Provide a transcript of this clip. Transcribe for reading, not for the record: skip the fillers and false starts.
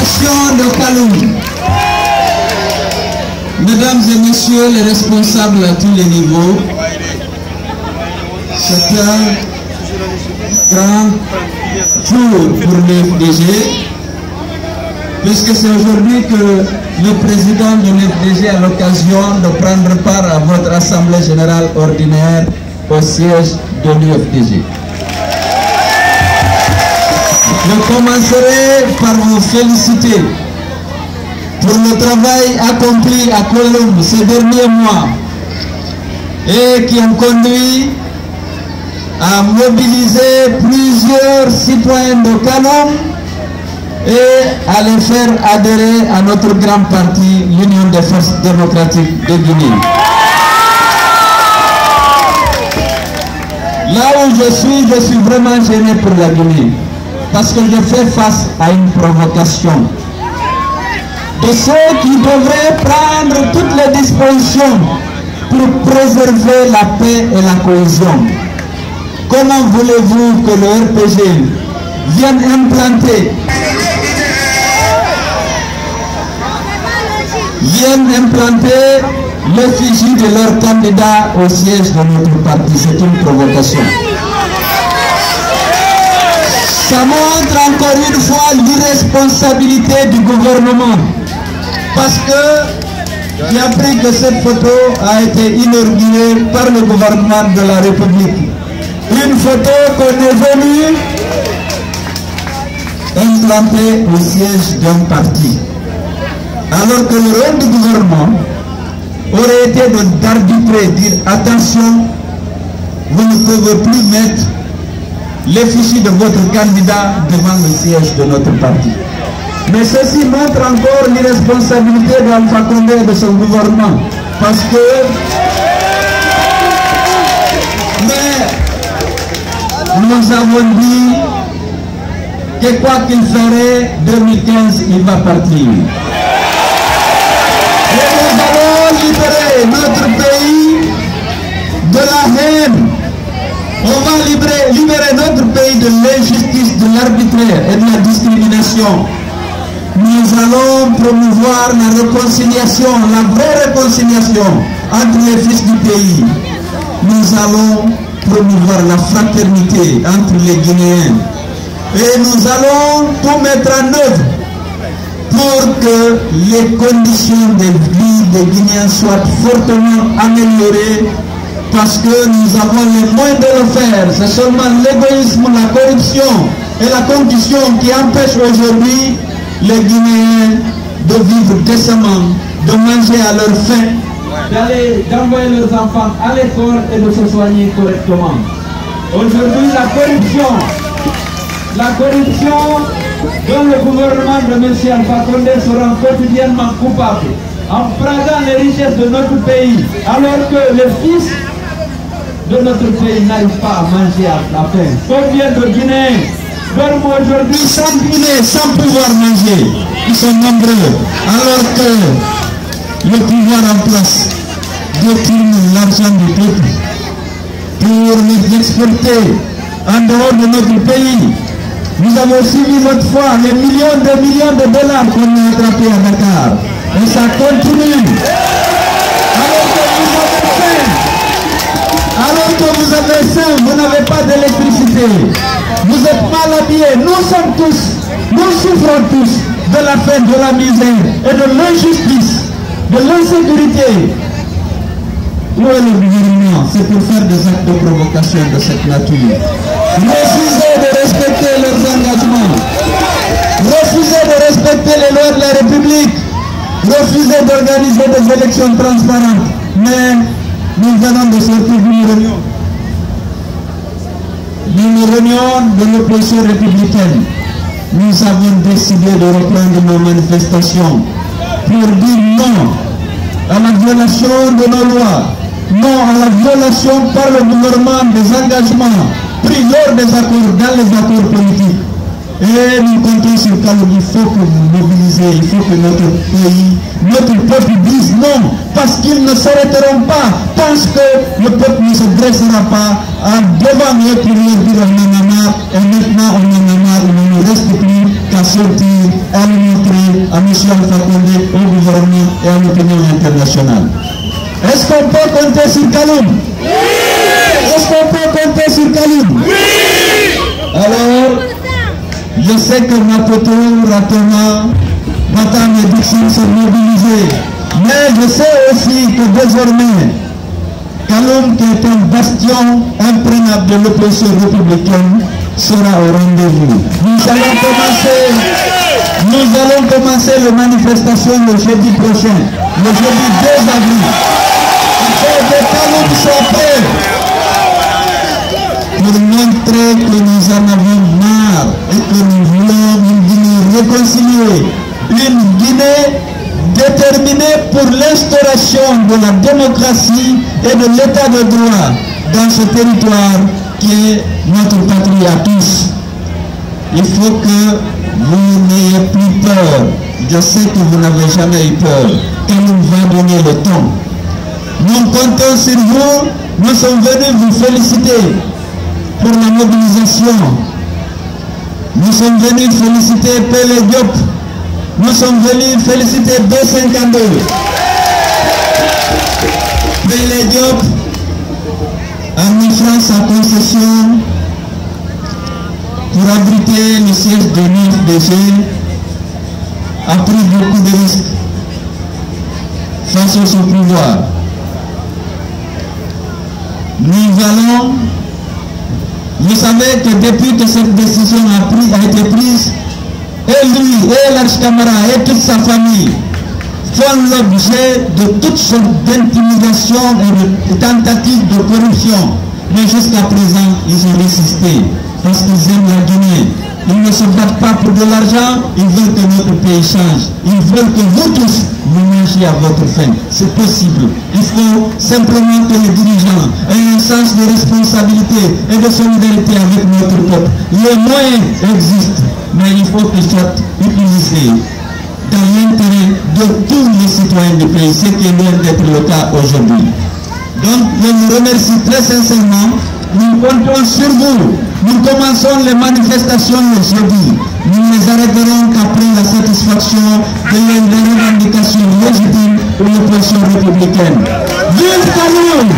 population de Kaloum, mesdames et messieurs les responsables à tous les niveaux, c'est un grand jour pour le FDG, puisque c'est aujourd'hui que le président de l'FDG a l'occasion de prendre part à votre assemblée générale ordinaire au siège de l'UFDG. Je commencerai par vous féliciter pour le travail accompli à Kaloum ces derniers mois et qui ont conduit à mobiliser plusieurs citoyens de Kaloum et à les faire adhérer à notre grand parti, l'Union des forces démocratiques de Guinée. Là où je suis vraiment gêné pour la Guinée, parce que je fais face à une provocation de ceux qui devraient prendre toutes les dispositions pour préserver la paix et la cohésion. Comment voulez-vous que le RPG vienne implanter l'effigie de leur candidat au siège de notre parti? C'est une provocation. Ça montre encore une fois l'irresponsabilité du gouvernement. Parce que j'ai appris que cette photo a été inaugurée par le gouvernement de la République. Une photo qu'on est venu implanter au siège d'un parti. Alors que le rôle du gouvernement aurait été d'arbitrer, dire attention, vous ne pouvez plus mettre l'effigie de votre candidat devant le siège de notre parti. Mais ceci montre encore l'irresponsabilité d'Alpha Condé et de son gouvernement. Parce que nous avons dit que quoi qu'il ferait, 2015, il va partir. Et nous allons libérer notre pays de la haine. On va libérer notre pays de l'injustice, de l'arbitraire et de la discrimination. Nous allons promouvoir la réconciliation, la vraie réconciliation entre les fils du pays. Nous allons promouvoir la fraternité entre les Guinéens. Et nous allons tout mettre en œuvre pour que les conditions de vie des Guinéens soient fortement améliorées, parce que nous avons les moyens de le faire. C'est seulement l'égoïsme, la corruption et la condition qui empêchent aujourd'hui les Guinéens de vivre décemment, de manger à leur faim, d'envoyer leurs enfants à l'école et de se soigner correctement. Aujourd'hui, la corruption dont le gouvernement de M. Alpha Condé se rend quotidiennement coupable en prenant les richesses de notre pays, alors que les fils de notre pays n'arrivent pas à manger à la faim. Combien de Guinéens dorment aujourd'hui sans dîner, sans pouvoir manger? Ils sont nombreux, alors que le pouvoir en place détourne l'argent du peuple pour les exporter en dehors de notre pays. Nous avons suivi votre fois les millions de dollars qu'on a attrapés à Dakar. Et ça continue. Alors que vous avez faim, vous n'avez pas d'électricité. Vous êtes mal habillés. Nous souffrons tous de la faim, de la misère et de l'injustice, de l'insécurité. Où est le gouvernement? C'est pour faire des actes de provocation de cette nature. Refusez de respecter leurs engagements. Refusez de respecter les lois de la République. Refusez d'organiser des élections transparentes. Mais nous venons de sortir d'une réunion. D'une réunion de l'opposition républicaine. Nous avons décidé de reprendre nos manifestations pour dire non à la violation de nos lois, non à la violation par le gouvernement des engagements pris lors des accords, dans les accords politiques. Et nous comptons sur Kaloum. Il faut que vous mobilisez, il faut que notre pays, notre peuple dise non, parce qu'ils ne s'arrêteront pas, parce que le peuple ne se dressera pas devant eux pour leur dire on en a marre, et maintenant on en a marre, il ne nous reste plus qu'à sortir, à nous montrer M. Alpha Condé au gouvernement et à l'opinion internationale. Est-ce qu'on peut compter sur Kaloum? Oui! Est-ce qu'on peut compter sur Kaloum? Oui! Alors, je sais que Mapoto, Ratona, Batam et Dixon sont mobilisés. Mais je sais aussi que désormais, Kaloum, qui est un bastion imprenable de l'opposition républicaine, sera au rendez-vous. Nous allons commencer les manifestations le jeudi prochain, le jeudi 2 avril. Il faut que Kaloum soit prêt pour montrer que nous en avons marre et que nous voulons une Guinée réconciliée, une Guinée déterminée pour l'instauration de la démocratie et de l'état de droit dans ce territoire qui est notre patrie à tous. Il faut que vous n'ayez plus peur. Je sais que vous n'avez jamais eu peur. Kaloum va donner le ton. Nous comptons sur vous. Nous sommes venus vous féliciter pour la mobilisation. Nous sommes venus féliciter Pélé Diop. Nous sommes venus féliciter B52. Pélé Diop, en offrant sa concession pour abriter le siège de l'UFDG, a pris beaucoup de risques face à son pouvoir. Vous savez que depuis que cette décision a été prise, et lui, et l'archicamara, et toute sa famille font l'objet de toutes sortes d'intimidations et de tentatives de corruption. Mais jusqu'à présent, ils ont résisté parce qu'ils aiment la Guinée. Ils ne se battent pas pour de l'argent, ils veulent que notre pays change. Ils veulent que vous tous, vous mangiez à votre faim. C'est possible. Il faut simplement que les dirigeants aient un sens de responsabilité et de solidarité avec notre peuple. Les moyens existent, mais il faut qu'ils soient utilisés dans l'intérêt de tous les citoyens du pays, ce qui est loin d'être le cas aujourd'hui. Donc, je vous remercie très sincèrement. Nous comptons sur vous. Nous commençons les manifestations le jeudi. Nous ne les arrêterons qu'après la satisfaction des revendications légitimes de l'opposition républicaine. Vive Kaloum!